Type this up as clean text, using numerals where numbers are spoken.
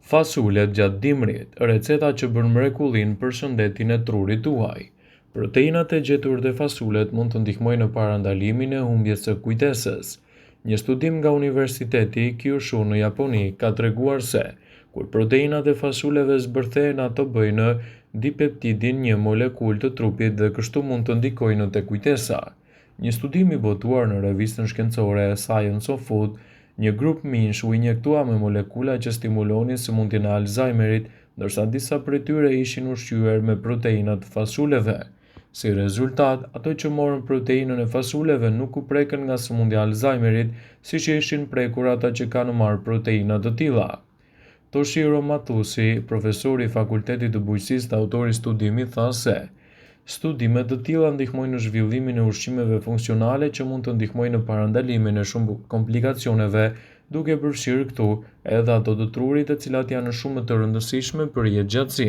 Fasulet gjatë dimrit, receta që bën mrekullin për shëndetin e trurit tuaj. Proteinat e gjetur te fasulet mund të ndihmojnë në parandalimin e humbjes së kujtesës. Një studim nga Universiteti Kyushu në Japoni ka treguar se kur proteinat e fasuleve zbërthehen, ato bëjnë dipeptidin, një molekulë të trupit, dhe kështu mund të ndikojnë te kujtesa. Një studim i botuar në revistën shkencore Science of Food, një grup minsh u injektua me molekula që stimulonin sëmundjen e Alzheimerit, ndërsa disa prej tyre ishin ushqyer me proteinat të fasuleve. Si rezultat, ato që morën proteinën e fasuleve nuk u prekën nga sëmundja e Alzheimerit, siç ishin prekur ata që kanë marrë proteina të tilla. Toshiro Matsushi, profesori i Fakultetit të Bujqësisë dhe autori i studimit, tha se studime të tilla ndihmojnë në zhvillimin e ushqimeve funksionale që mund të ndihmojnë në parandalimin e shumë komplikacioneve, duke përfshirë këtu edhe ato të trurit, të cilat janë shumë të rëndësishme për jetëgjatësinë.